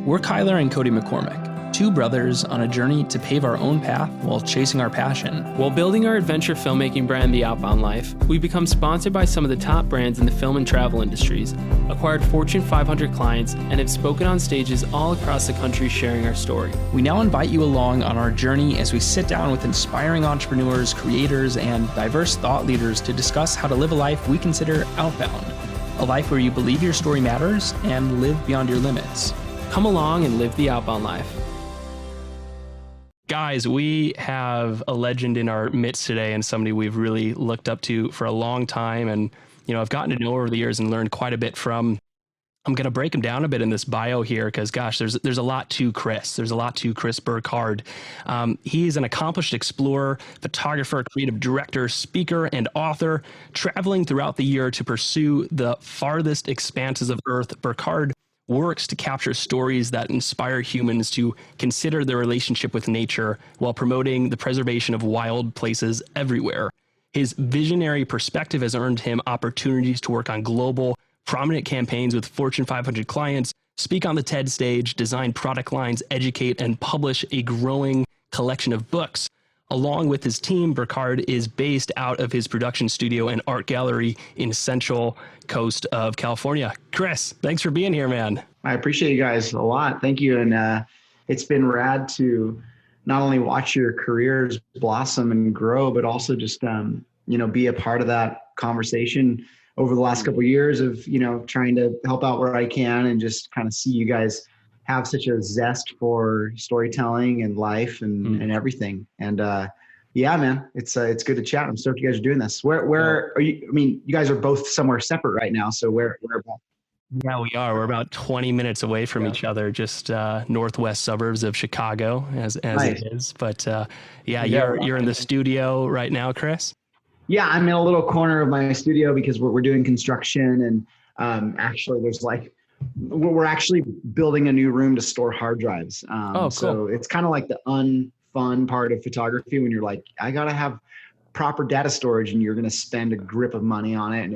We're Kyler and Cody McCormick, two brothers on a journey to pave our own path while chasing our passion. While building our adventure filmmaking brand, The Outbound Life, we've become sponsored by some of the top brands in the film and travel industries, acquired Fortune 500 clients, and have spoken on stages all across the country sharing our story. We now invite you along on our journey as we sit down with inspiring entrepreneurs, creators, and diverse thought leaders to discuss how to live a life we consider outbound, a life where you believe your story matters and live beyond your limits. Come along and live the outbound life. Guys, we have a legend in our midst today and somebody we've really looked up to for a long time. And, I've gotten to know over the years and learned quite a bit from. I'm going to break him down a bit in this bio here because, gosh, there's a lot to Chris. There's a lot to Chris Burkard. He's an accomplished explorer, photographer, creative director, speaker, and author, traveling throughout the year to pursue the farthest expanses of Earth. Burkard works to capture stories that inspire humans to consider their relationship with nature while promoting the preservation of wild places everywhere. His visionary perspective has earned him opportunities to work on global, prominent campaigns with Fortune 500 clients, speak on the TED stage, design product lines, educate, and publish a growing collection of books. Along with his team, Burkard is based out of his production studio and art gallery in Central Coast of California. Chris, thanks for being here, man. I appreciate you guys a lot. Thank you. And it's been rad to not only watch your careers blossom and grow, but also just, be a part of that conversation over the last couple of years of, trying to help out where I can and just kind of see you guys have such a zest for storytelling and life and everything. And yeah, man, it's good to chat. I'm stoked you guys are doing this. Where are you? I mean, you guys are both somewhere separate right now. So where about? Yeah, we are. We're about 20 minutes away from each other, just northwest suburbs of Chicago as Nice. it is. But you're in the studio right now, Chris? Yeah, I'm in a little corner of my studio because we're doing construction and actually we're actually building a new room to store hard drives. Cool. So it's kind of like the unfun part of photography when you're like, I got to have proper data storage and you're going to spend a grip of money on it. And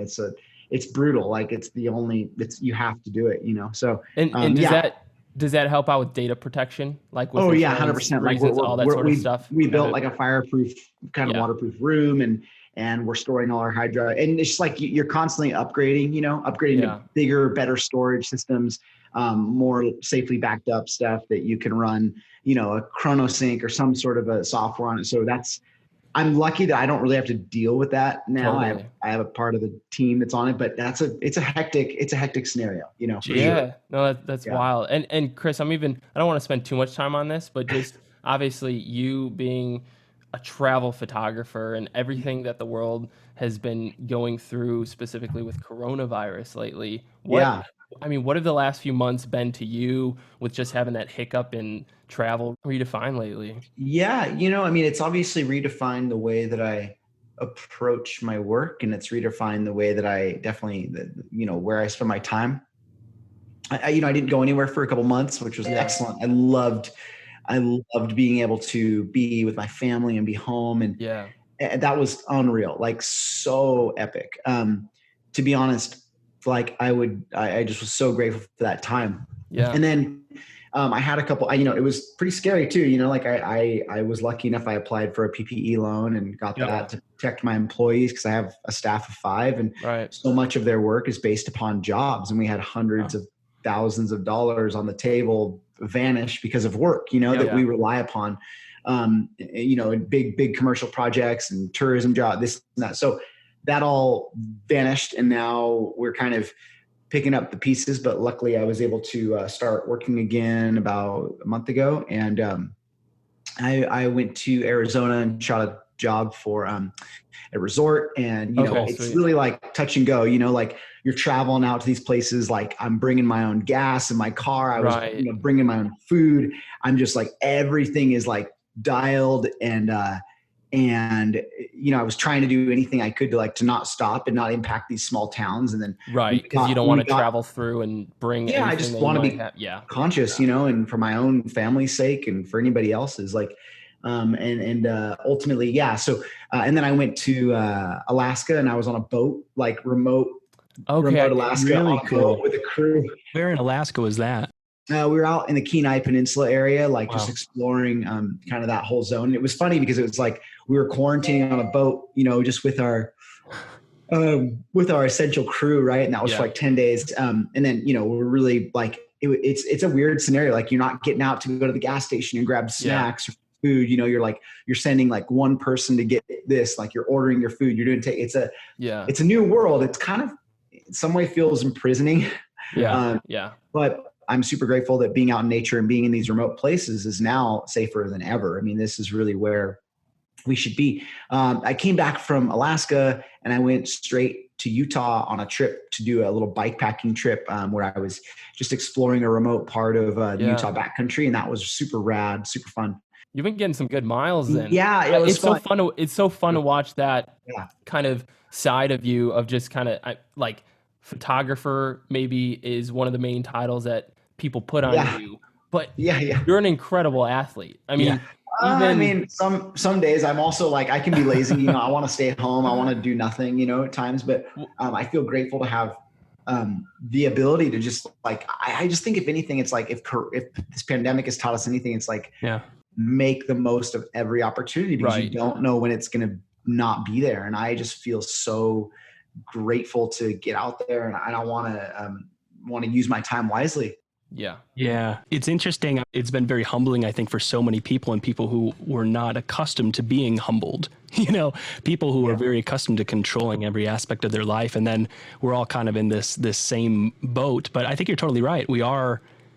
it's brutal. Like you have to do it, So, does that help out with data protection? Like with 100%. Like all that sort of stuff. We built like a fireproof kind of waterproof room and we're storing all our hard drive. And it's just like you're constantly upgrading, to bigger, better storage systems, more safely backed up stuff that you can run, a ChronoSync or some sort of a software on it. So I'm lucky that I don't really have to deal with that now. Totally. I have a part of the team that's on it, but it's a hectic scenario, for sure. No, that's Yeah. wild. And Chris, I don't want to spend too much time on this, but just obviously you being a travel photographer and everything that the world has been going through specifically with coronavirus lately. What have the last few months been to you with just having that hiccup in travel redefined lately? Yeah. It's obviously redefined the way that I approach my work, and it's redefined the way that I definitely, where I spend my time. I didn't go anywhere for a couple months, which was excellent. I loved being able to be with my family and be home. And that was unreal, like so epic. To be honest, like I just was so grateful for that time. Yeah. And then I had a couple, it was pretty scary too. Like I was lucky enough, I applied for a PPE loan and got that to protect my employees because I have a staff of 5 and so much of their work is based upon jobs. And we had hundreds of thousands of dollars on the table vanish because of work, that we rely upon, in big commercial projects and tourism job, this and that. So that all vanished. And now we're kind of picking up the pieces, but luckily I was able to start working again about a month ago. And I went to Arizona and shot a job for a resort. And, it's really like touch and go, like you're traveling out to these places. Like I'm bringing my own gas in my car. I was bringing my own food. I'm just like, everything is like dialed and I was trying to do anything I could to not stop and not impact these small towns. And then because you don't want to travel through and bring I just want to be conscious, and for my own family's sake and for anybody else's, like ultimately so and then I went to Alaska and I was on a boat, like remote Alaska, really cool, with a crew. Where in Alaska was that? We were out in the Kenai Peninsula area, like just Wow. exploring kind of that whole zone. And it was funny because it was like we were quarantining on a boat, just with our essential crew, right? And that was for like 10 days. And then, we're really like, it's a weird scenario. Like you're not getting out to go to the gas station and grab snacks or food. You're sending like one person to get this, like you're ordering your food, you're doing, it's a new world. It's kind of in some way feels imprisoning. But I'm super grateful that being out in nature and being in these remote places is now safer than ever. I mean, this is really where we should be. I came back from Alaska and I went straight to Utah on a trip to do a little bike packing trip where I was just exploring a remote part of the Utah backcountry. And that was super rad, super fun. You've been getting some good miles in. Yeah, it was fun. It's so fun to watch that kind of side of you of just kind of like photographer maybe is one of the main titles that people put on you, but you're an incredible athlete. I mean, some days I'm also like, I can be lazy, I want to stay at home. I want to do nothing, at times, but I feel grateful to have the ability to just like, I just think if anything, it's like, if this pandemic has taught us anything, it's like, make the most of every opportunity because you don't know when it's going to not be there. And I just feel so grateful to get out there, and I want to use my time wisely. Yeah. It's interesting. It's been very humbling, I think, for so many people and people who were not accustomed to being humbled, people who are very accustomed to controlling every aspect of their life. And then we're all kind of in this same boat. But I think you're totally right.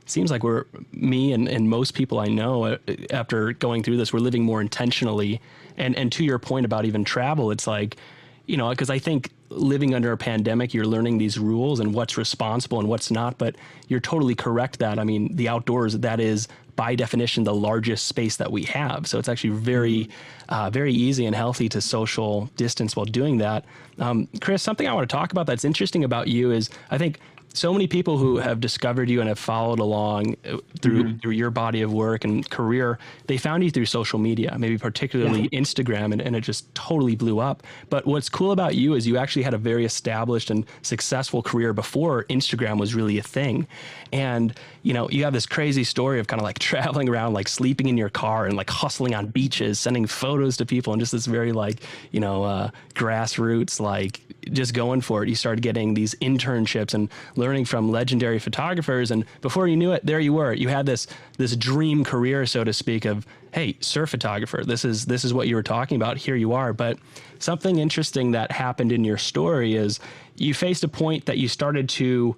Seems like me and most people I know after going through this, we're living more intentionally. And to your point about even travel, it's like, because I think living under a pandemic, you're learning these rules and what's responsible and what's not. But you're totally correct that, the outdoors, that is by definition the largest space that we have. So it's actually very, very easy and healthy to social distance while doing that. Chris, something I want to talk about that's interesting about you is I think so many people who have discovered you and have followed along through your body of work and career, they found you through social media, maybe particularly Instagram, and it just totally blew up. But what's cool about you is you actually had a very established and successful career before Instagram was really a thing. And, you have this crazy story of kind of like traveling around, like sleeping in your car and like hustling on beaches, sending photos to people, and just this very like, grassroots, like just going for it. You started getting these internships and learning from legendary photographers. And before you knew it, there you were. You had this dream career, so to speak, of, hey, surf photographer. This is what you were talking about. Here you are. But something interesting that happened in your story is you faced a point that you started to,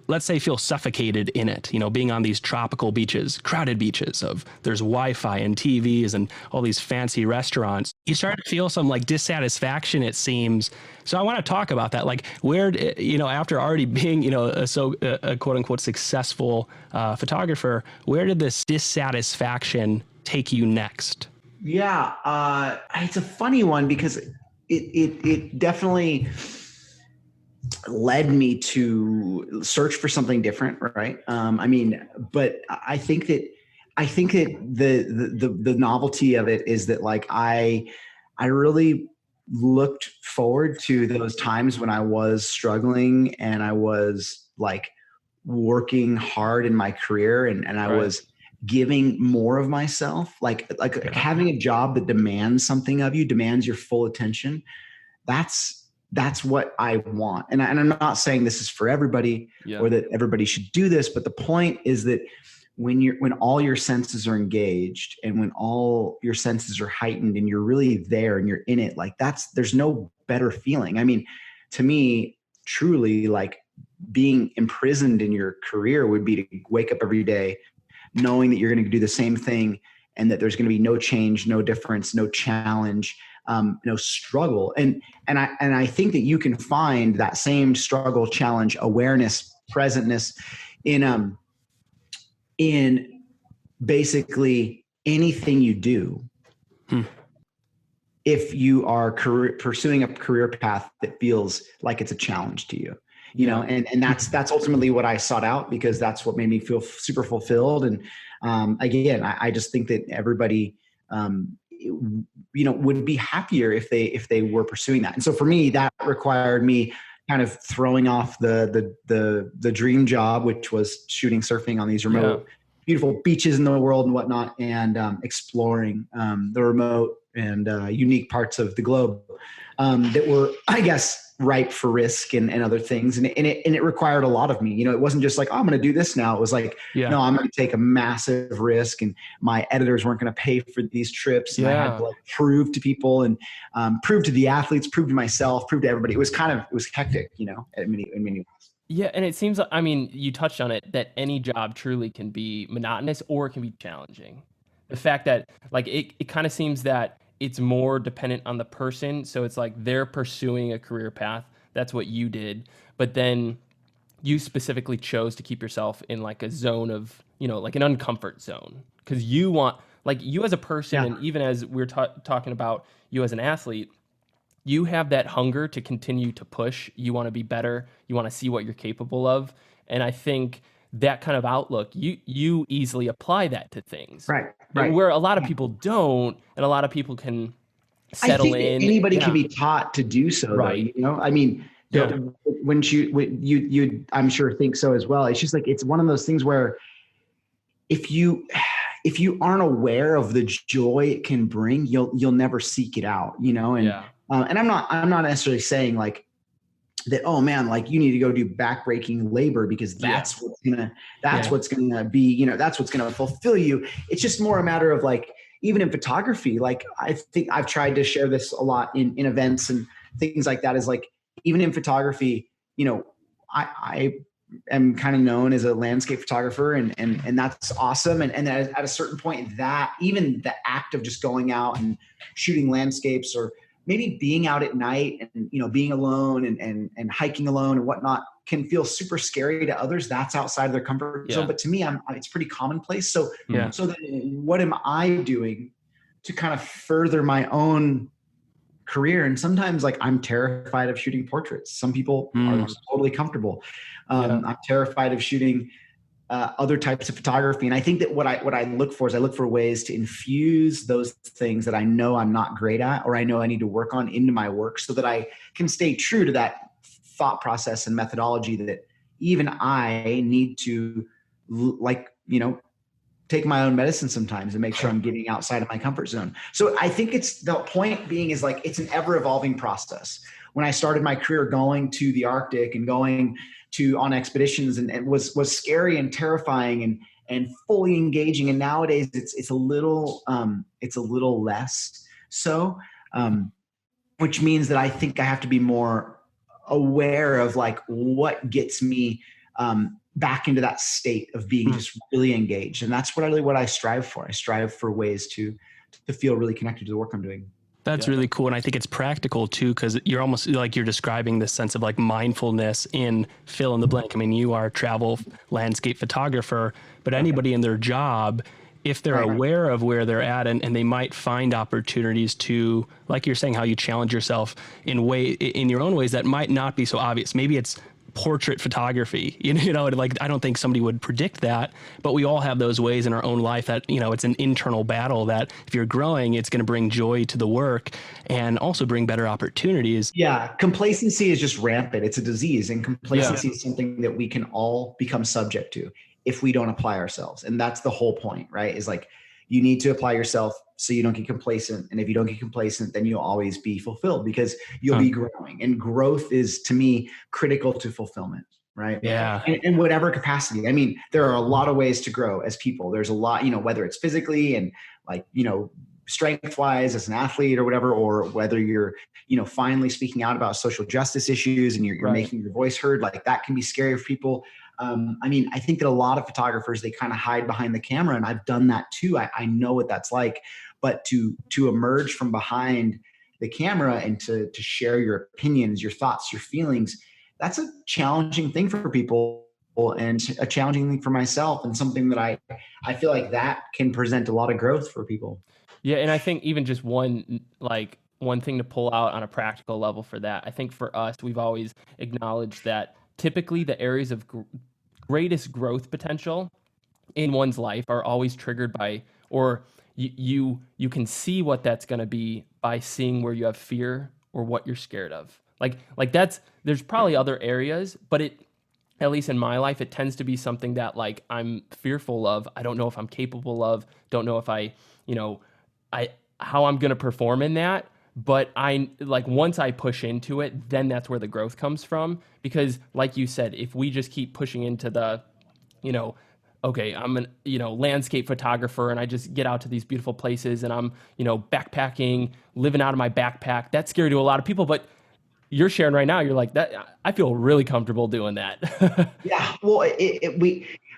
let's say, feel suffocated in it, being on these tropical beaches, crowded beaches there's Wi-Fi and TVs and all these fancy restaurants. You started to feel some like dissatisfaction, it seems. So I want to talk about that. Like where, after already being, a quote unquote successful photographer, where did this dissatisfaction take you next? Yeah. It's a funny one because it definitely led me to search for something different. Right. But I think that the novelty of it is that like, I really looked forward to those times when I was struggling and I was like working hard in my career and I was giving more of myself, like having a job that demands something of you, demands your full attention. That's what I want. And I'm not saying this is for everybody or that everybody should do this, but the point is that when all your senses are engaged and when all your senses are heightened and you're really there and you're in it, like there's no better feeling. To me, truly, like being imprisoned in your career would be to wake up every day knowing that you're going to do the same thing and that there's going to be no change, no difference, no challenge, no struggle. And I think that you can find that same struggle, challenge, awareness, presentness in basically anything you do. If you are pursuing a career path that feels like it's a challenge to you, and that's ultimately what I sought out because that's what made me feel super fulfilled. And again, I just think that everybody, would be happier if they were pursuing that. And so for me, that required me kind of throwing off the dream job, which was shooting surfing on these remote, beautiful beaches in the world and whatnot, and exploring the remote and unique parts of the globe that were, I guess, ripe for risk and other things. And it required a lot of me. You know, it wasn't just like, oh, I'm going to do this now. It was like, no, I'm going to take a massive risk, and my editors weren't going to pay for these trips. And I had to like prove to people and prove to the athletes, prove to myself, prove to everybody. It was hectic, you know, in many ways. Yeah. And it seems like, I mean, you touched on it, that any job truly can be monotonous or it can be challenging. The fact that like, it kind of seems that it's more dependent on the person. So it's like they're pursuing a career path. That's what you did. But then you specifically chose to keep yourself in like a zone of, you know, like an uncomfort zone. Because you want, like you as a person, and even as we're talking about you as an athlete, you have that hunger to continue to push. You want to be better. You want to see what you're capable of. And I think that kind of outlook, you easily apply that to things. Right. Where a lot of people don't, and a lot I think anybody can be taught to do so, though, you know? I mean, when you I'm sure think so as well. It's just like, it's one of those things where if you aren't aware of the joy it can bring, you'll never seek it out, you know? And and I'm not necessarily saying like that, oh man, like you need to go do backbreaking labor because that's what's gonna be, you know, that's what's gonna fulfill you. It's just more a matter of like, even in photography, like I think I've tried to share this a lot in events and things like that, is like, even in photography, you know, I am kind of known as a landscape photographer, and that's awesome. And at a certain point, that even the act of just going out and shooting landscapes, or maybe being out at night and, you know, being alone and hiking alone and whatnot, can feel super scary to others. That's outside of their comfort zone. But to me, it's pretty commonplace. So then what am I doing to kind of further my own career? And sometimes like I'm terrified of shooting portraits. Some people are totally comfortable. I'm terrified of shooting other types of photography. And I think that what I look for is I look for ways to infuse those things that I know I'm not great at, or I know I need to work on, into my work, so that I can stay true to that thought process and methodology that even I need to, like, you know, take my own medicine sometimes and make sure I'm getting outside of my comfort zone. So I think it's, the point being is like, it's an ever evolving process. When I started my career going to the Arctic and going on expeditions, and was scary and terrifying and fully engaging. And nowadays it's a little less so, which means that I think I have to be more aware of like what gets me back into that state of being just really engaged. And that's what I strive for. I strive for ways to feel really connected to the work I'm doing. That's really cool. And I think it's practical too, because you're almost like you're describing this sense of like mindfulness in fill in the blank. I mean, you are a travel landscape photographer, but anybody in their job, if they're aware of where they're at, and they might find opportunities to, like you're saying, how you challenge yourself in your own ways that might not be so obvious. Maybe it's portrait photography, you know, like I don't think somebody would predict that, but we all have those ways in our own life that, you know, it's an internal battle that if you're growing, it's going to bring joy to the work and also bring better opportunities. Yeah. Complacency is just rampant. It's a disease, and complacency is something that we can all become subject to if we don't apply ourselves. And that's the whole point, right? Is like, you need to apply yourself so you don't get complacent. And if you don't get complacent, then you'll always be fulfilled because you'll be growing. And growth is, to me, critical to fulfillment, right? Yeah. In whatever capacity. I mean, there are a lot of ways to grow as people. There's a lot, you know, whether it's physically and like, you know, strength wise as an athlete or whatever, or whether you're, you know, finally speaking out about social justice issues and you're making your voice heard, like that can be scary for people. I mean, I think that a lot of photographers, they kind of hide behind the camera, and I've done that too. I know what that's like, but to emerge from behind the camera and to share your opinions, your thoughts, your feelings, that's a challenging thing for people, and a challenging thing for myself, and something that I feel like that can present a lot of growth for people. Yeah. And I think even just one thing to pull out on a practical level for that, I think for us, we've always acknowledged that typically the areas of greatest growth potential in one's life are always triggered by, or you can see what that's going to be by seeing where you have fear or what you're scared of. Like there's probably other areas, but at least in my life, it tends to be something that like I'm fearful of. I don't know if I'm capable of, don't know if you know, how I'm going to perform in that. But I like once I push into it, then that's where the growth comes from. Because like you said, if we just keep pushing into the, you know, okay, I'm an, landscape photographer and I just get out to these beautiful places and I'm, backpacking, living out of my backpack. That's scary to a lot of people, but you're sharing right now. You're like that. I feel really comfortable doing that. Yeah. Well,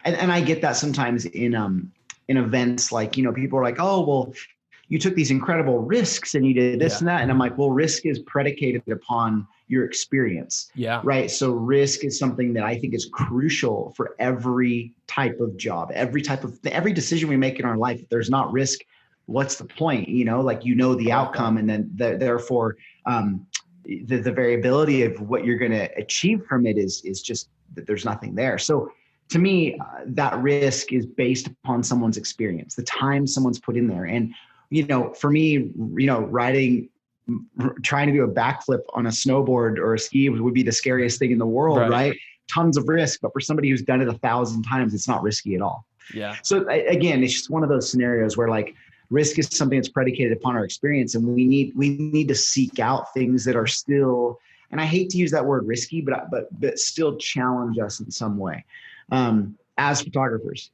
and I get that sometimes in events, like, people are like, oh, well, you took these incredible risks and you did this and that. And I'm like, well, risk is predicated upon your experience. Yeah. Right. So risk is something that I think is crucial for every type of job, every decision we make in our life. If there's not risk, what's the point? The outcome, and then therefore the variability of what you're going to achieve from it is just that there's nothing there. So to me, that risk is based upon someone's experience, the time someone's put in there. And, for me, trying to do a backflip on a snowboard or a ski would be the scariest thing in the world, right? Tons of risk, but for somebody who's done it 1,000 times, it's not risky at all. Yeah. So again, it's just one of those scenarios where like risk is something that's predicated upon our experience, and we need to seek out things that are still, and I hate to use that word risky, but still challenge us in some way. As photographers,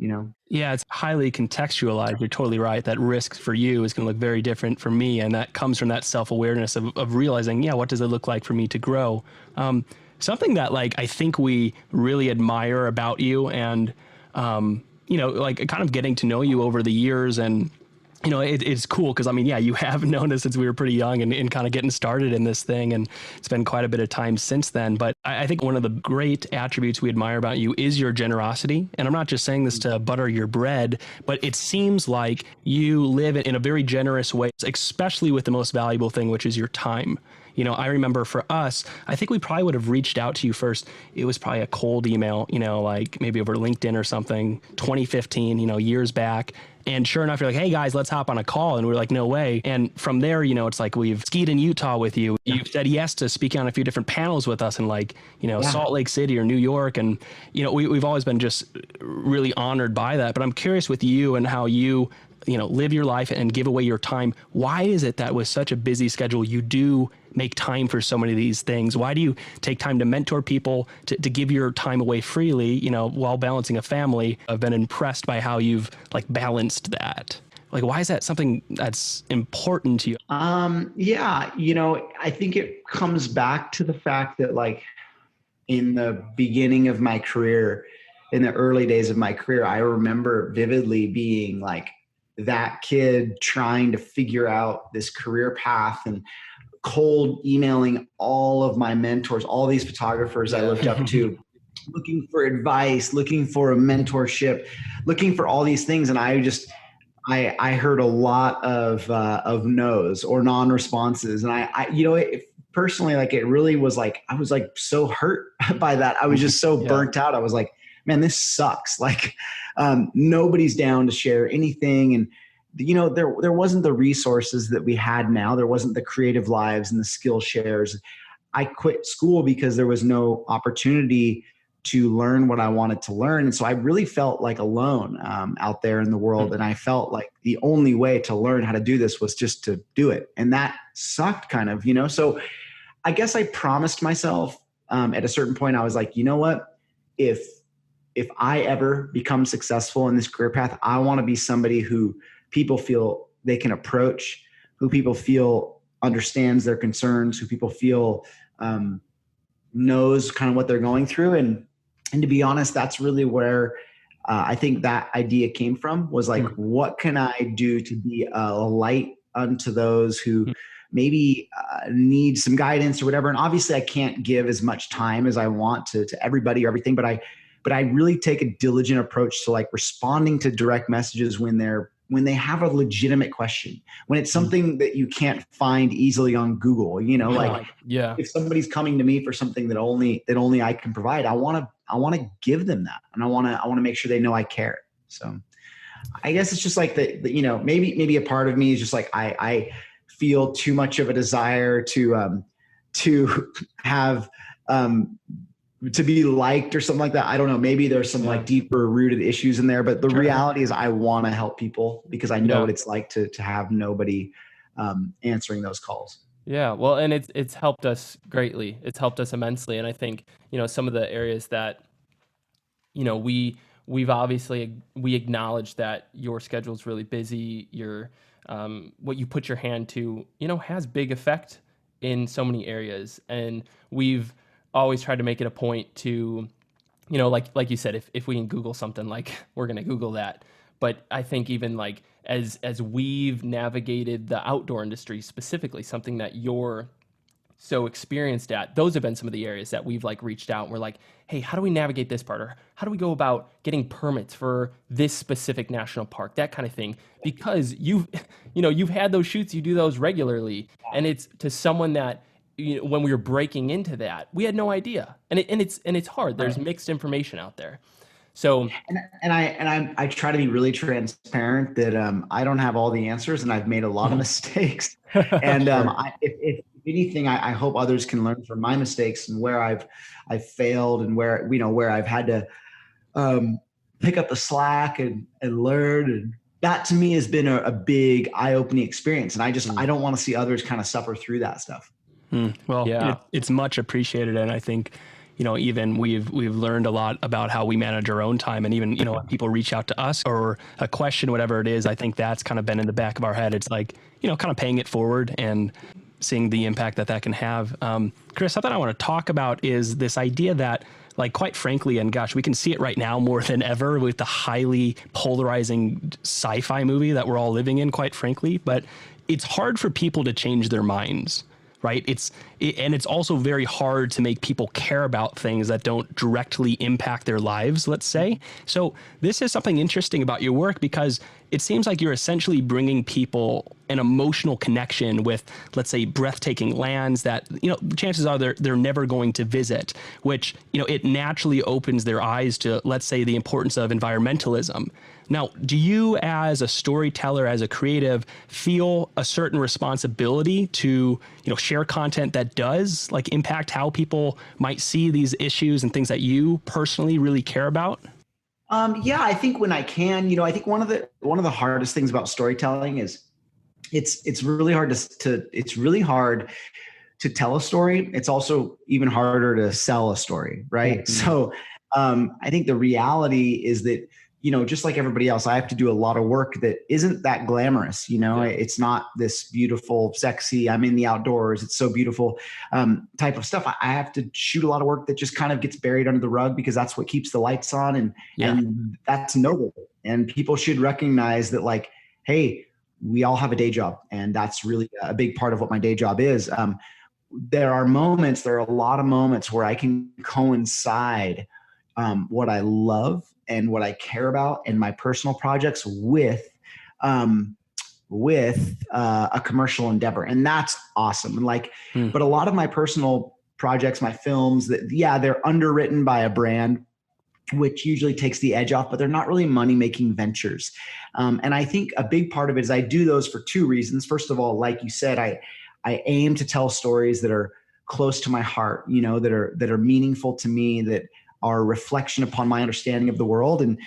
Yeah, it's highly contextualized. You're totally right. That risk for you is going to look very different from me. And that comes from that self-awareness of realizing, what does it look like for me to grow? Something that I think we really admire about you and, kind of getting to know you over the years. And it's cool because you have known us since we were pretty young and kind of getting started in this thing. And it's been quite a bit of time since then. But I think one of the great attributes we admire about you is your generosity. And I'm not just saying this to butter your bread, but it seems like you live in a very generous way, especially with the most valuable thing, which is your time. I remember for us, I think we probably would have reached out to you first. It was probably a cold email, like maybe over LinkedIn or something, 2015, years back. And sure enough, you're like, hey guys, let's hop on a call. And we're like, no way. And from there, it's like we've skied in Utah with you. You've said yes to speaking on a few different panels with us in Salt Lake City or New York. And, we've always been just really honored by that. But I'm curious with you and how you live your life and give away your time. Why is it that with such a busy schedule, you do make time for so many of these things? Why do you take time to mentor people, to give your time away freely, while balancing a family? I've been impressed by how you've balanced that. Why is that something that's important to you? Yeah, I think it comes back to the fact that in the beginning of my career, in the early days of my career, I remember vividly being that kid trying to figure out this career path and cold emailing all of my mentors, all these photographers I looked up to, looking for advice, looking for a mentorship, looking for all these things. And I heard a lot of no's or non-responses. And personally, it really was I was so hurt by that. I was just so burnt out. I was like, man, this sucks. Nobody's down to share anything. And, there wasn't the resources that we had now. There wasn't the creative lives and the skill shares. I quit school because there was no opportunity to learn what I wanted to learn. And so I really felt alone out there in the world. And I felt like the only way to learn how to do this was just to do it. And that sucked kind of, so I guess I promised myself at a certain point, I was like, you know what, if I ever become successful in this career path, I want to be somebody who people feel they can approach, who people feel understands their concerns, who people feel knows kind of what they're going through. And to be honest, that's really where I think that idea came from, was what can I do to be a light unto those who maybe need some guidance or whatever. And obviously I can't give as much time as I want to everybody or everything, but I really take a diligent approach to responding to direct messages when they have a legitimate question, when it's something that you can't find easily on Google, if somebody's coming to me for something that only I can provide, I want to give them that. And I want to make sure they know I care. So I guess it's just maybe a part of me is just I feel too much of a desire to to have, to be liked or something like that. I don't know. Maybe there's some like deeper rooted issues in there, but the reality is I want to help people because I know what it's like to have nobody answering those calls. Yeah, well, and it's helped us greatly. It's helped us immensely, and I think some of the areas that we've obviously we acknowledge that your schedule is really busy. Your what you put your hand to has big effect in so many areas, and we've always tried to make it a point to like you said, if we can Google something, like we're gonna Google that. But I think even like as we've navigated the outdoor industry specifically, something that you're so experienced at, those have been some of the areas that we've like reached out and we're like, hey, how do we navigate this part? Or how do we go about getting permits for this specific national park, that kind of thing? Because you've had those shoots, you do those regularly. And it's to someone that, when we were breaking into that, we had no idea. And it's hard. There's mixed information out there. So, and I try to be really transparent that I don't have all the answers and I've made a lot of mistakes. And if anything, I hope others can learn from my mistakes and where I've failed and where I've had to pick up the slack and learn. And that to me has been a big eye-opening experience. And I don't want to see others kind of suffer through that stuff. Well, it's much appreciated. And I think, even we've learned a lot about how we manage our own time, and even, when people reach out to us or a question, whatever it is, I think that's kind of been in the back of our head. It's like, kind of paying it forward and seeing the impact that can have. Chris, something I want to talk about is this idea that, like, quite frankly, and gosh, we can see it right now more than ever with the highly polarizing sci-fi movie that we're all living in, quite frankly, but it's hard for people to change their minds. Right. And it's also very hard to make people care about things that don't directly impact their lives, let's say. So this is something interesting about your work, because it seems like you're essentially bringing people an emotional connection with, let's say, breathtaking lands that, chances are they're never going to visit, which, it naturally opens their eyes to, let's say, the importance of environmentalism. Now, do you as a storyteller, as a creative, feel a certain responsibility to, share content that does like impact how people might see these issues and things that you personally really care about? Yeah, I think when I can, I think one of the hardest things about storytelling is it's really hard to tell a story. It's also even harder to sell a story, right? Mm-hmm. So I think the reality is that, just like everybody else, I have to do a lot of work that isn't that glamorous. It's not this beautiful, sexy, I'm in the outdoors, it's so beautiful type of stuff. I have to shoot a lot of work that just kind of gets buried under the rug because that's what keeps the lights on. And that's noble. And people should recognize that, like, hey, we all have a day job. And that's really a big part of what my day job is. There are a lot of moments where I can coincide what I love and what I care about and my personal projects with a commercial endeavor. And that's awesome. And but a lot of my personal projects, my films, they're underwritten by a brand, which usually takes the edge off, but they're not really money-making ventures. And I think a big part of it is I do those for two reasons. First of all, like you said, I aim to tell stories that are close to my heart, that are meaningful to me, that are a reflection upon my understanding of the world. And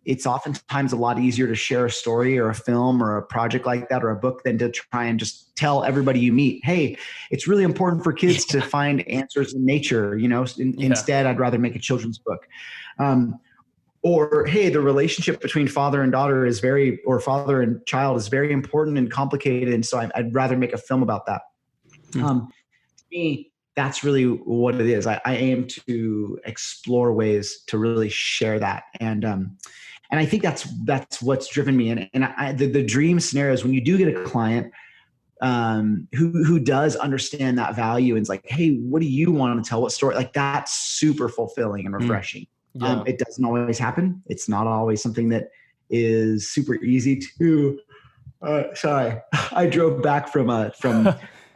it's oftentimes a lot easier to share a story or a film or a project like that or a book than to try and just tell everybody you meet, hey, it's really important for kids to find answers in nature. Instead, I'd rather make a children's book. Or, hey, the relationship between father and daughter or father and child is very important and complicated. And so I'd rather make a film about that. To me, that's really what it is. I aim to explore ways to really share that. And I think that's what's driven me. And the dream scenario is when you do get a client who does understand that value and is like, hey, what do you want to tell? What story? Like, that's super fulfilling and refreshing. It doesn't always happen. It's not always something that is super easy to, sorry, I drove back from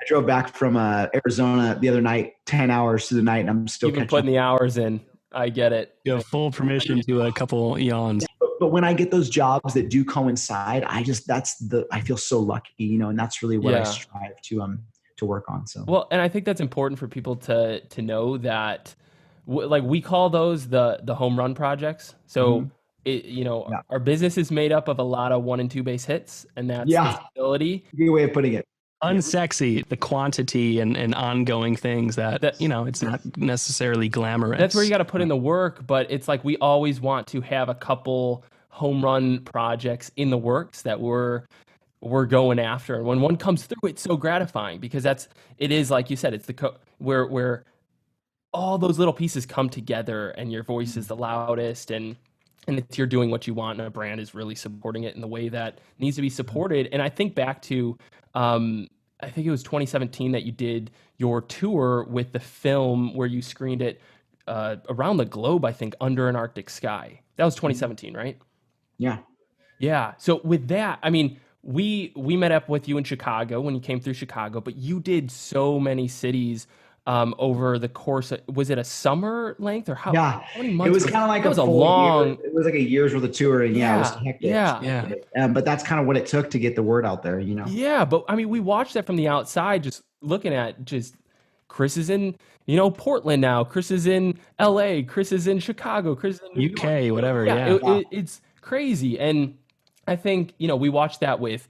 Arizona the other night, 10 hours through the night, and I'm still putting the hours in. I get it. You have full permission to a couple yawns. But when I get those jobs that do coincide, I feel so lucky, and that's really what I strive to work on. So, well, and I think that's important for people to know that, like we call those the home run projects. So yeah, our business is made up of a lot of 1 and 2 base hits, and that's the yeah, stability. good way of putting it. Unsexy, the quantity and ongoing things that, it's not necessarily glamorous. That's where you got to put in the work, but it's like we always want to have a couple home run projects in the works that we're going after. And when one comes through, it's so gratifying because it is like you said, it's where all those little pieces come together and your voice is the loudest, and it's you're doing what you want, and a brand is really supporting it in the way that needs to be supported. And I think back to I think it was 2017 that you did your tour with the film where you screened it around the globe, I think, under an Arctic sky. That was 2017, right? Yeah. Yeah. So with that, I mean, we met up with you in Chicago when you came through Chicago, but you did so many cities over the course of, was it a summer length or how many months? It was kind of like it was a long year. It was like a year's worth of touring. Yeah, it was hectic. Yeah. But that's kind of what it took to get the word out there, Yeah, but I mean, we watched that from the outside, just looking at just Chris is in, Portland now. Chris is in LA. Chris is in Chicago. Chris is in New UK, York. whatever. It's crazy. And I think, we watched that with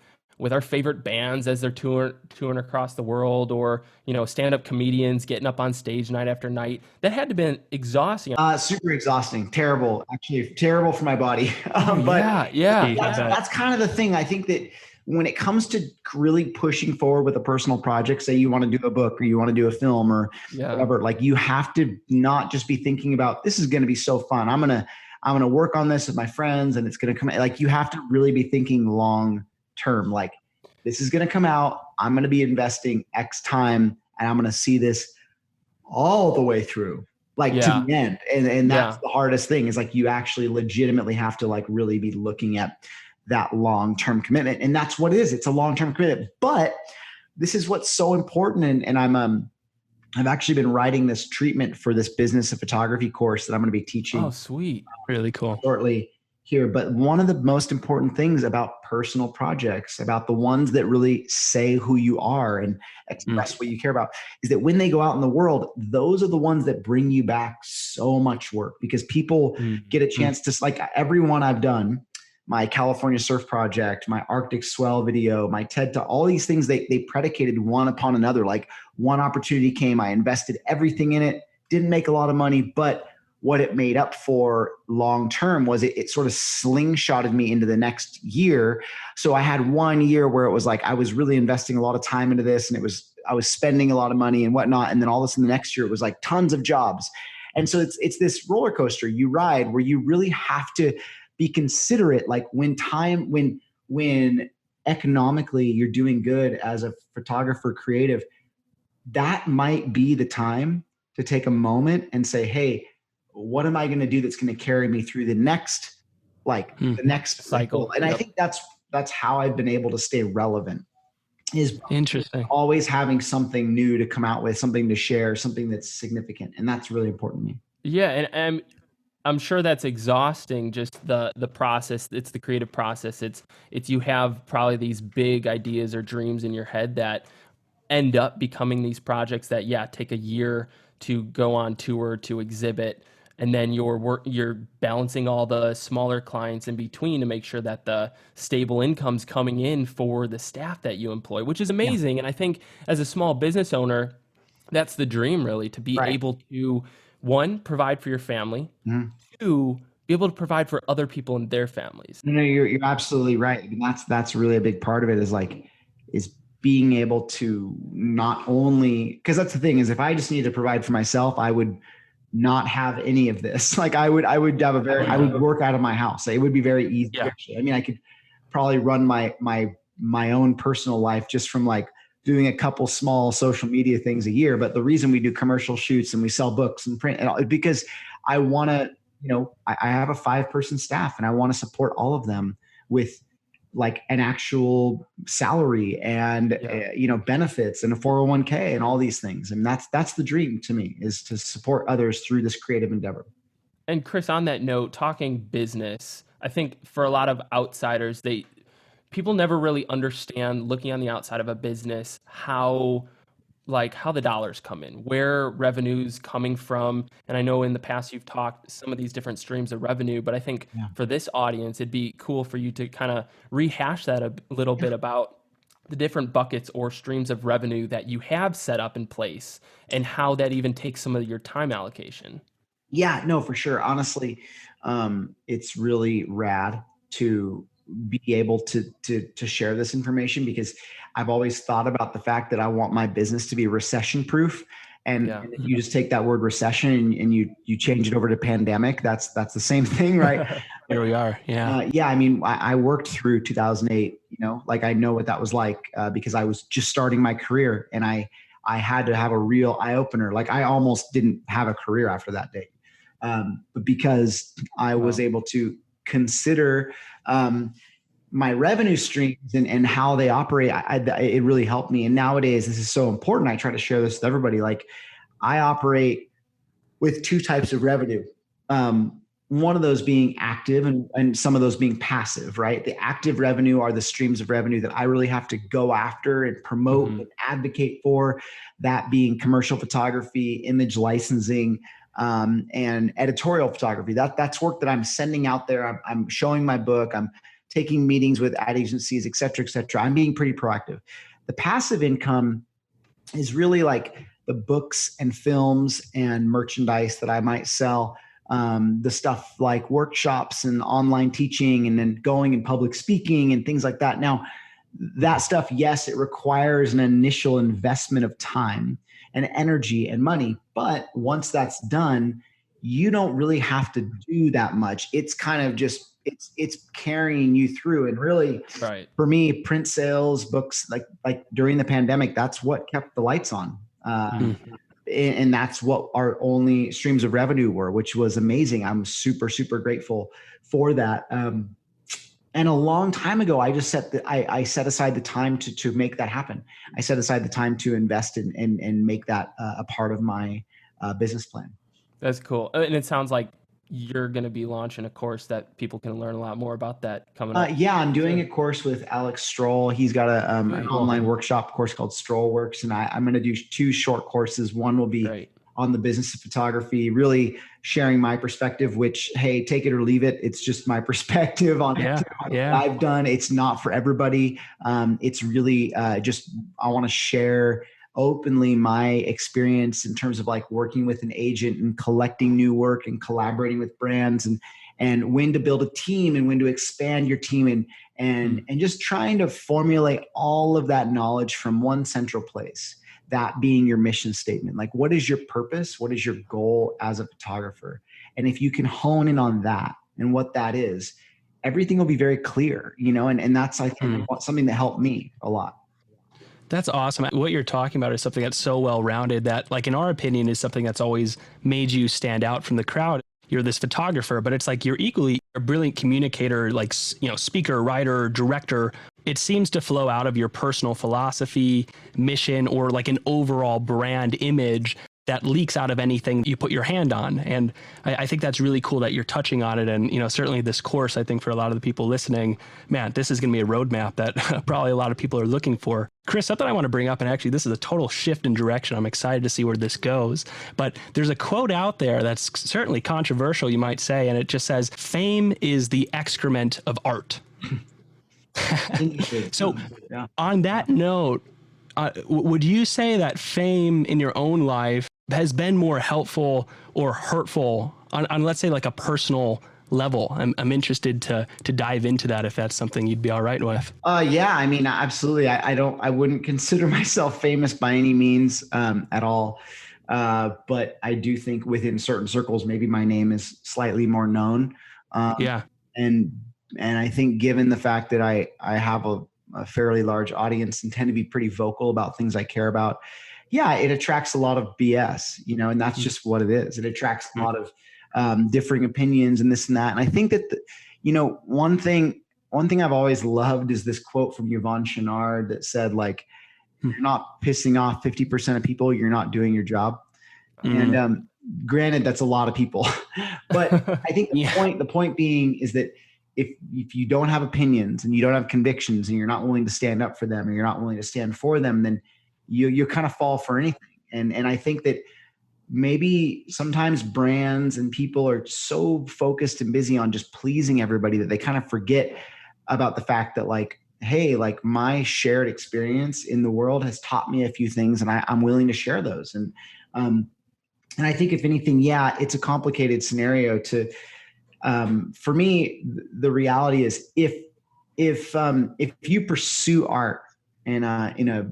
our favorite bands as they're touring across the world, or, stand-up comedians getting up on stage night after night. That had to be exhausting. Super exhausting. Terrible. Actually, terrible for my body. But that's kind of the thing. I think that when it comes to really pushing forward with a personal project, say you want to do a book or you want to do a film or whatever, like you have to not just be thinking about, this is going to be so fun. I'm going to work on this with my friends and it's going to come. Like you have to really be thinking long term. Like this is going to come out. I'm going to be investing X time and I'm going to see this all the way through, to the end. And that's the hardest thing, is like you actually legitimately have to like really be looking at that long-term commitment. And that's what it is. It's a long-term commitment, but this is what's so important. And I've actually been writing this treatment for this business of photography course that I'm going to be teaching. Oh, sweet. Really cool. Shortly here. But one of the most important things about personal projects, about the ones that really say who you are and express what you care about, is that when they go out in the world, those are the ones that bring you back so much work, because people get a chance to, like everyone I've done, my California surf project, my Arctic swell video, my TED Talk, all these things, they predicated one upon another. Like one opportunity came, I invested everything in it, didn't make a lot of money, but what it made up for long-term was it sort of slingshotted me into the next year. So I had 1 year where it was like, I was really investing a lot of time into this, and I was spending a lot of money and whatnot. And then all of a sudden the next year it was like tons of jobs. And so it's this roller coaster you ride where you really have to be considerate. Like when economically you're doing good as a photographer, creative, that might be the time to take a moment and say, hey, what am I going to do that's going to carry me through the next, the next cycle? And I think that's how I've been able to stay relevant, is interesting. Always having something new to come out with, something to share, something that's significant. And that's really important to me. Yeah. And I'm sure that's exhausting, just the process. It's the creative process. It's you have probably these big ideas or dreams in your head that end up becoming these projects that, take a year to go on tour, to exhibit. And then you're balancing all the smaller clients in between to make sure that the stable income's coming in for the staff that you employ, which is amazing. Yeah. And I think as a small business owner, that's the dream, really, to be able to, one, provide for your family, two, be able to provide for other people and their families. No, you're absolutely right. I mean, that's really a big part of it, is being able to not only, because that's the thing, is if I just need to provide for myself, I would not have any of this. Like I would have I would work out of my house. It would be very easy. Yeah. I mean, I could probably run my own personal life just from like doing a couple small social media things a year. But the reason we do commercial shoots and we sell books and print and all, because I want to, I have a 5-person staff and I want to support all of them with like an actual salary and, benefits and a 401k and all these things. And that's the dream to me, is to support others through this creative endeavor. And Chris, on that note, talking business, I think for a lot of outsiders, people never really understand, looking on the outside of a business, how like how the dollars come in, where revenue's coming from. And I know in the past you've talked some of these different streams of revenue, but I think for this audience, it'd be cool for you to kind of rehash that a little bit about the different buckets or streams of revenue that you have set up in place and how that even takes some of your time allocation. Yeah, no, for sure. Honestly, it's really rad to be able to share this information, because I've always thought about the fact that I want my business to be recession proof. And if you just take that word recession and you change it over to pandemic, that's the same thing, right? Here we are. Yeah. Yeah. I mean, I worked through 2008, like I know what that was like, because I was just starting my career, and I had to have a real eye opener. Like I almost didn't have a career after that day. But because I was able to consider my revenue streams and how they operate, it really helped me. And nowadays, this is so important. I try to share this with everybody. Like I operate with two types of revenue. One of those being active and some of those being passive, right? The active revenue are the streams of revenue that I really have to go after and promote and advocate for, that being commercial photography, image licensing, and editorial photography. That's work that I'm sending out there. I'm showing my book. I'm taking meetings with ad agencies, et cetera, et cetera. I'm being pretty proactive. The passive income is really like the books and films and merchandise that I might sell, the stuff like workshops and online teaching, and then going and public speaking and things like that. Now, that stuff, yes, it requires an initial investment of time and energy and money. But once that's done, you don't really have to do that much. It's kind of just, it's carrying you through. And really, for me, print sales, books, like during the pandemic, that's what kept the lights on. And that's what our only streams of revenue were, which was amazing. I'm super, super grateful for that. And a long time ago, I just I set aside the time to make that happen. I set aside the time to invest in and make that a part of my business plan. That's cool. And it sounds like you're going to be launching a course that people can learn a lot more about that coming up. Yeah, I'm doing a course with Alex Stroll. He's got an online workshop course called Stroll Works, and I'm going to do 2 short courses. One will be on the business of photography, really sharing my perspective, which, hey, take it or leave it. It's just my perspective on what I've done. It's not for everybody. It's really just, I want to share openly my experience in terms of like working with an agent and collecting new work and collaborating with brands, and when to build a team and when to expand your team, and just trying to formulate all of that knowledge from one central place, that being your mission statement. Like, what is your purpose? What is your goal as a photographer? And if you can hone in on that and what that is, everything will be very clear, and that's, I think, something that helped me a lot. That's awesome. What you're talking about is something that's so well-rounded that, like, in our opinion, is something that's always made you stand out from the crowd. You're this photographer, but it's like you're equally a brilliant communicator, like, speaker, writer, director. It seems to flow out of your personal philosophy, mission, or like an overall brand image that leaks out of anything you put your hand on. And I think that's really cool that you're touching on it. And, certainly this course, I think for a lot of the people listening, man, this is going to be a roadmap that probably a lot of people are looking for. Chris, something I want to bring up, and actually this is a total shift in direction. I'm excited to see where this goes. But there's a quote out there that's certainly controversial, you might say, and it just says, "Fame is the excrement of art." So on that note, would you say that fame in your own life has been more helpful or hurtful on let's say like a personal level? I'm interested to dive into that, if that's something you'd be all right with. Yeah, I mean, absolutely. I wouldn't consider myself famous by any means at all. But I do think within certain circles, maybe my name is slightly more known. And I think given the fact that I have a fairly large audience and tend to be pretty vocal about things I care about, it attracts a lot of BS, and that's just what it is. It attracts a lot of differing opinions and this and that. And I think that, one thing I've always loved is this quote from Yvonne Chouinard that said, like, you're not pissing off 50% of people, you're not doing your job. And granted, that's a lot of people, but I think the point being is that if you don't have opinions and you don't have convictions and you're not willing to stand up for them, or you're not willing to stand for them, then you kind of fall for anything. And I think that maybe sometimes brands and people are so focused and busy on just pleasing everybody that they kind of forget about the fact that like, hey, like my shared experience in the world has taught me a few things, and I'm willing to share those. And I think if anything, yeah, it's a complicated scenario to, for me, the reality is if you pursue art in a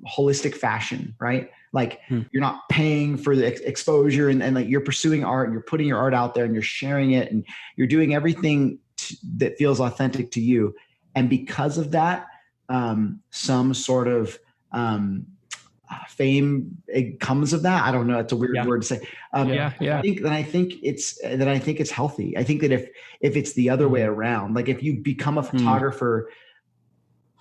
holistic fashion, right? Like you're not paying for the exposure, and like you're pursuing art and you're putting your art out there and you're sharing it and you're doing everything that feels authentic to you. And because of that, some sort of fame, it comes of that. I don't know. It's a weird word to say. I think it's healthy. I think that if it's the other way around, like if you become a photographer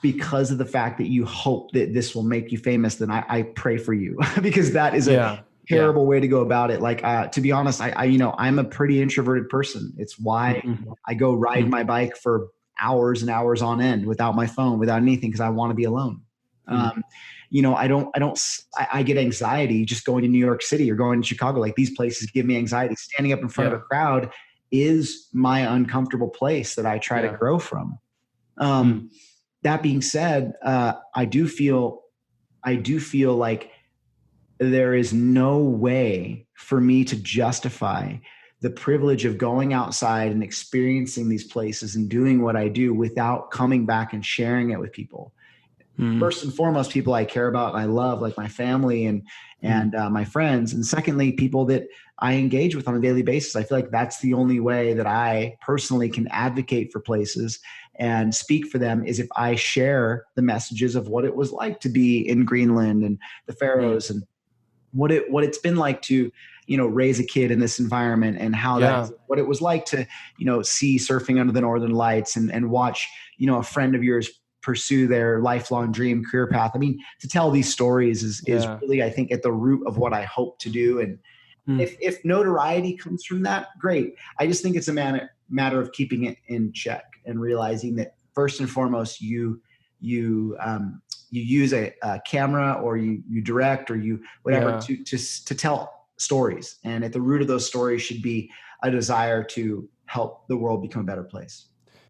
because of the fact that you hope that this will make you famous, then I pray for you because that is a terrible way to go about it. Like, to be honest, I'm a pretty introverted person. It's why I go ride my bike for hours and hours on end without my phone, without anything, because I want to be alone. I get anxiety just going to New York City or going to Chicago. Like these places give me anxiety. Standing up in front of a crowd is my uncomfortable place that I try to grow from. That being said, I do feel like there is no way for me to justify the privilege of going outside and experiencing these places and doing what I do without coming back and sharing it with people. First and foremost, people I care about and I love, like my family and my friends. And secondly, people that I engage with on a daily basis. I feel like that's the only way that I personally can advocate for places and speak for them is if I share the messages of what it was like to be in Greenland and the Faroes and what it's been like to, raise a kid in this environment and how what it was like to, see surfing under the Northern Lights and watch, a friend of yours pursue their lifelong dream career path. I mean, to tell these stories is really, I think, at the root of what I hope to do. And if notoriety comes from that, great. I just think it's a matter of keeping it in check and realizing that first and foremost, you use a camera or you direct or you whatever to tell stories. And at the root of those stories should be a desire to help the world become a better place.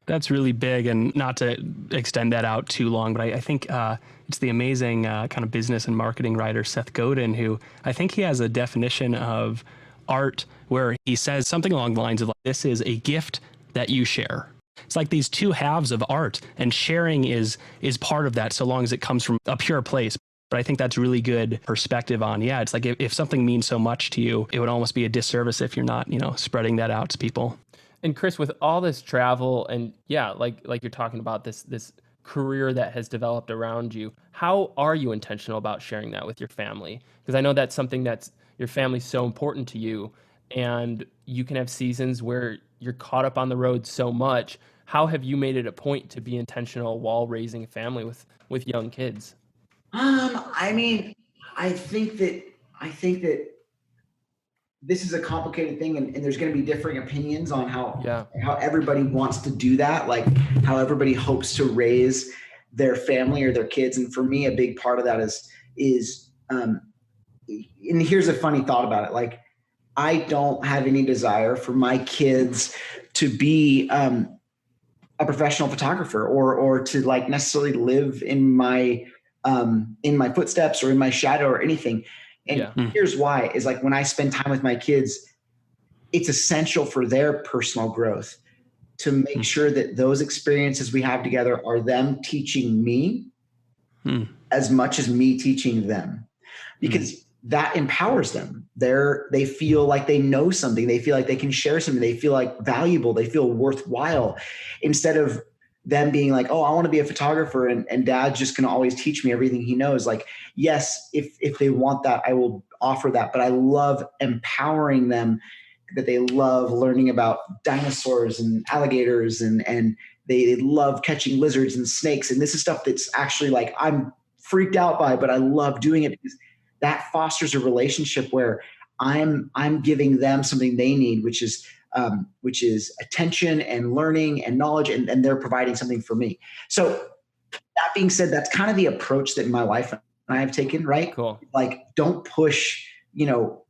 That's really big, and not to extend that out too long, but I think it's the amazing kind of business and marketing writer Seth Godin, who I think he has a definition of art where he says something along the lines of, like, this is a gift that you share. It's like these two halves of art, and sharing is part of that, so long as it comes from a pure place. But I think that's really good perspective on, it's like if something means so much to you, it would almost be a disservice if you're not, spreading that out to people. And Chris, with all this travel and like you're talking about this career that has developed around you, how are you intentional about sharing that with your family? Because I know that's something that's your family's so important to you, and you can have seasons where you're caught up on the road so much. How have you made it a point to be intentional while raising a family with young kids? I mean, I think that this is a complicated thing, and there's going to be differing opinions on how everybody wants to do that, like how everybody hopes to raise their family or their kids. And for me, a big part of that is and here's a funny thought about it. Like, I don't have any desire for my kids to be a professional photographer or to like necessarily live in my footsteps or in my shadow or anything. And here's why is like when I spend time with my kids, it's essential for their personal growth to make sure that those experiences we have together are them teaching me as much as me teaching them, because that empowers them. They feel like they know something. They feel like they can share something. They feel like valuable. They feel worthwhile, instead of them being like, oh, I want to be a photographer and dad's just going to always teach me everything he knows. Like, yes, if they want that, I will offer that. But I love empowering them, that they love learning about dinosaurs and alligators and they love catching lizards and snakes. And this is stuff that's actually like I'm freaked out by, but I love doing it because that fosters a relationship where I'm giving them something they need, which is attention and learning and knowledge, and they're providing something for me. So that being said, that's kind of the approach that my wife and I have taken, right? Cool. Like, don't push,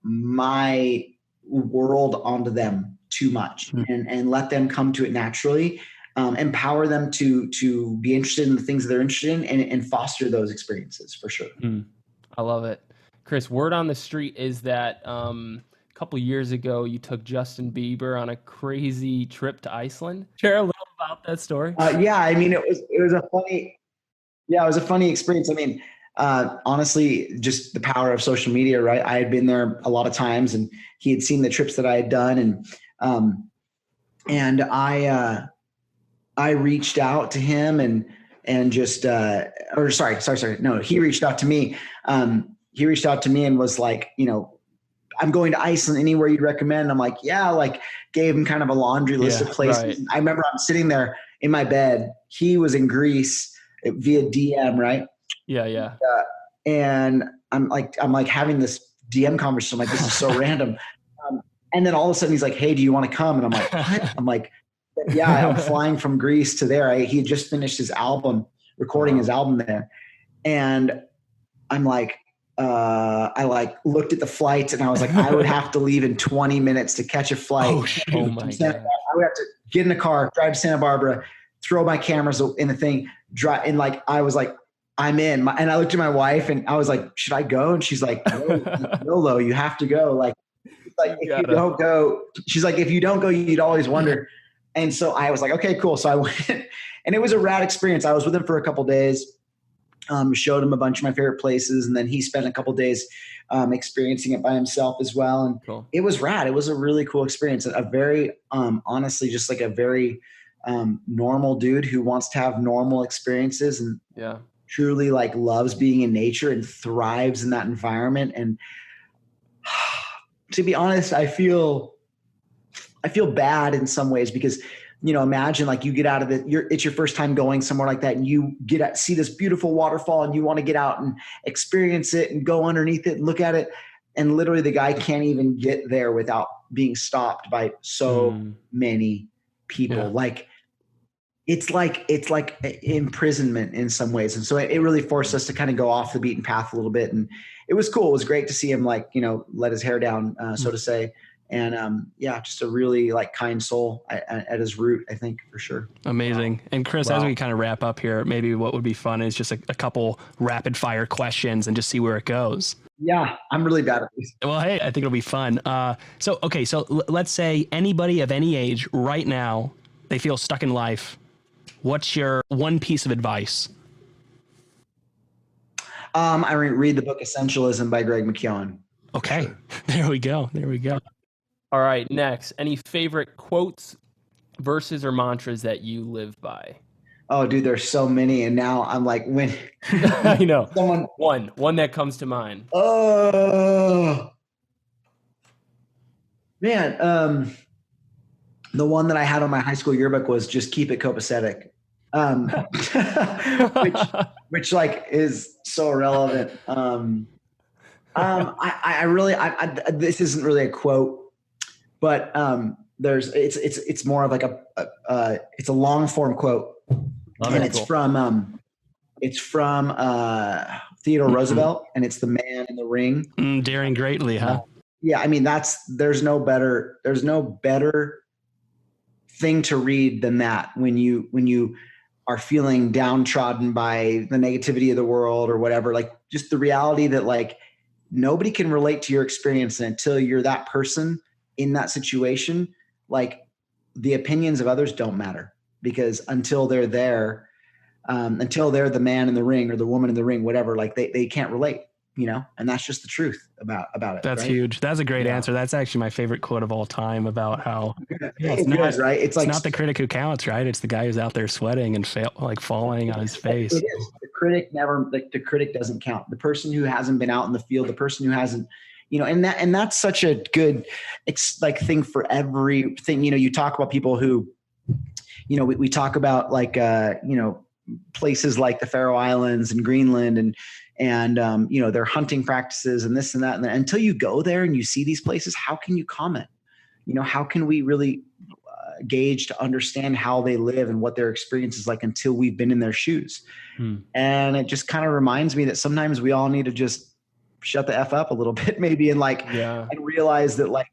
my world onto them too much, and let them come to it naturally. Empower them to be interested in the things that they're interested in, and foster those experiences for sure. I love it. Chris, word on the street is that a couple years ago you took Justin Bieber on a crazy trip to Iceland. Share a little about that story. Yeah, I mean, it was a funny experience. I mean, honestly, just the power of social media, right? I had been there a lot of times, and he had seen the trips that I had done, and I reached out to him and just sorry. No, he reached out to me. He reached out to me and was like, I'm going to Iceland, anywhere you'd recommend. I'm like, yeah, like gave him kind of a laundry list of places. Right. I remember I'm sitting there in my bed. He was in Greece via DM, right? Yeah. And I'm like having this DM conversation. I'm like, this is so random. And then all of a sudden he's like, hey, do you want to come? And I'm like, what? I'm like, yeah, I'm flying from Greece to there. He had just finished his album, recording his album there. And I'm like, I like looked at the flights, and I was like, I would have to leave in 20 minutes to catch a flight. Oh my God. I would have to get in the car, drive to Santa Barbara, throw my cameras in the thing, drive. And like, I was like, I'm in. And I looked at my wife and I was like, should I go? And she's like, YOLO, you have to go. Like if you don't go, she's like, if you don't go, you'd always wonder. And so I was like, okay, cool. So I went, and it was a rad experience. I was with him for a couple of days, showed him a bunch of my favorite places. And then he spent a couple of days experiencing it by himself as well. And cool. It was rad. It was a really cool experience. A very, honestly, just like a very normal dude who wants to have normal experiences and truly like loves being in nature and thrives in that environment. And to be honest, I feel bad in some ways because, imagine like you get out of it's your first time going somewhere like that, and you see this beautiful waterfall, and you want to get out and experience it and go underneath it and look at it. And literally the guy can't even get there without being stopped by so many people. Yeah. Like, it's like imprisonment in some ways. And so it really forced us to kind of go off the beaten path a little bit. And it was cool. It was great to see him let his hair down, so to say. And just a really like kind soul at his root, I think, for sure. Amazing. And Chris, as we kind of wrap up here, maybe what would be fun is just a couple rapid fire questions and just see where it goes. Yeah, I'm really bad at this. Well, hey, I think it'll be fun. So let's say anybody of any age right now, they feel stuck in life. What's your one piece of advice? I read the book Essentialism by Greg McKeown. Okay, there we go. All right, next, any favorite quotes, verses, or mantras that you live by? Oh, dude, there's so many, and now I'm like, when I know one that comes to mind. Oh man, the one that I had on my high school yearbook was just keep it copacetic, which like is so relevant. I really, this isn't really a quote. But it's more of like it's a long form quote, and it's from Theodore Roosevelt, and it's The Man in the Ring. Daring greatly, huh? Yeah, I mean there's no better thing to read than that when you are feeling downtrodden by the negativity of the world or whatever. Like just the reality that like nobody can relate to your experience until you're that person in that situation. Like the opinions of others don't matter, because until they're there, until they're the man in the ring or the woman in the ring, whatever, like they can't relate, and that's just the truth about it. That's right? Huge. That's a great answer. That's actually my favorite quote of all time about how it's not the critic who counts, right? It's the guy who's out there sweating and falling on his face. It is. The critic doesn't count. The person who hasn't been out in the field, the person who hasn't, and that's such a good thing for everything. You talk about people who, we talk about like, places like the Faroe Islands and Greenland and their hunting practices and this and that. And until you go there and you see these places, how can you comment? How can we really gauge to understand how they live and what their experience is like until we've been in their shoes. And it just kind of reminds me that sometimes we all need to just shut the F up a little bit, maybe, and and realize that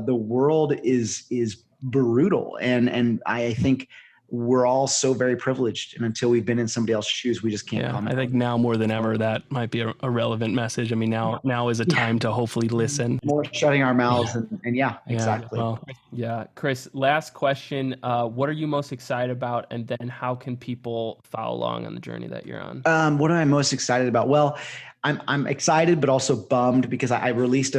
the world is brutal. And I think we're all so very privileged, and until we've been in somebody else's shoes, we just can't comment. I think now more than ever, that might be a relevant message. I mean, now is a time to hopefully listen. More shutting our mouths and exactly. Well, Chris, last question. What are you most excited about? And then how can people follow along on the journey that you're on? What am I most excited about? Well, I'm excited, but also bummed because I released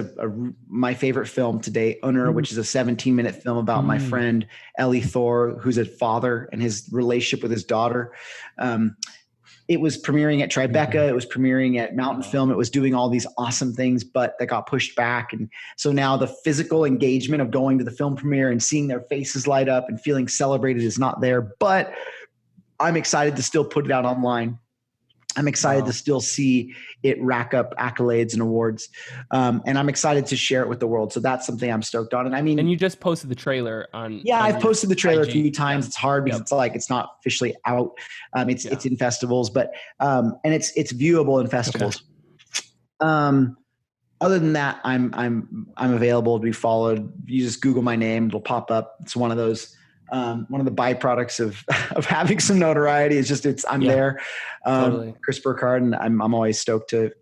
my favorite film today, Unner, which is a 17-minute film about my friend Ellie Thor, who's a father, and his relationship with his daughter. It was premiering at Tribeca. It was premiering at Mountain Film. It was doing all these awesome things, but that got pushed back. And so now the physical engagement of going to the film premiere and seeing their faces light up and feeling celebrated is not there. But I'm excited to still put it out online. I'm excited to still see it rack up accolades and awards. And I'm excited to share it with the world. So that's something I'm stoked on. And I mean, and you just posted the trailer on. Yeah, I've posted the trailer a few times. It's hard because it's not officially out. It's in festivals, but and it's viewable in festivals. Okay. Other than that, I'm available to be followed. You just Google my name, it'll pop up. It's one of those. One of the byproducts of having some notoriety is just I'm there. Totally. Chris Burkard, and I'm always stoked to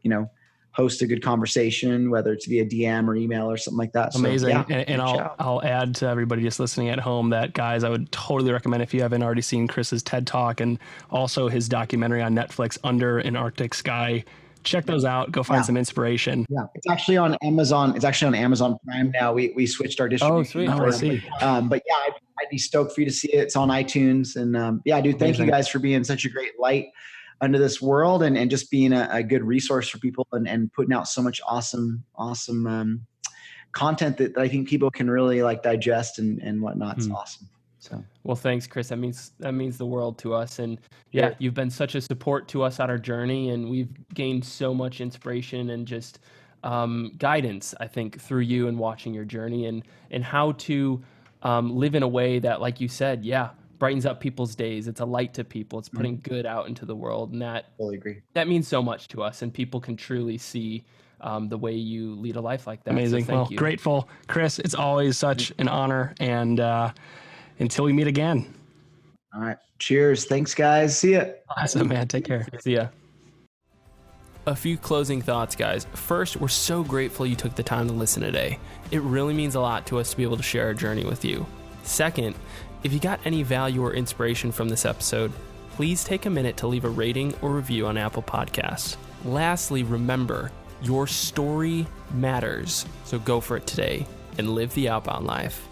host a good conversation, whether it's via DM or email or something like that. Amazing. So, and I'll add to everybody just listening at home that, guys, I would totally recommend, if you haven't already seen Chris's TED Talk and also his documentary on Netflix, Under an Arctic Sky, check those out. Go find some inspiration. Yeah, it's actually on Amazon. It's actually on Amazon Prime now. We switched our distribution. Oh, sweet. But yeah, I'd be stoked for you to see it. It's on iTunes. And dude, thank you guys for being such a great light under this world and just being a good resource for people and putting out so much awesome content that I think people can really digest and whatnot. It's awesome. So, well, thanks, Chris. That means the world to us. And you've been such a support to us on our journey, and we've gained so much inspiration and just guidance, I think, through you and watching your journey and how to live in a way that, like you said, brightens up people's days. It's a light to people. It's putting good out into the world. And that totally agree. That means so much to us, and people can truly see the way you lead a life like that. Amazing. So thank you. Grateful. Chris, it's always such an honor. And until we meet again. All right. Cheers. Thanks, guys. See ya. Awesome, man. Take care. See ya. A few closing thoughts, guys. First, we're so grateful you took the time to listen today. It really means a lot to us to be able to share our journey with you. Second, if you got any value or inspiration from this episode, please take a minute to leave a rating or review on Apple Podcasts. Lastly, remember, your story matters. So go for it today and live the outbound life.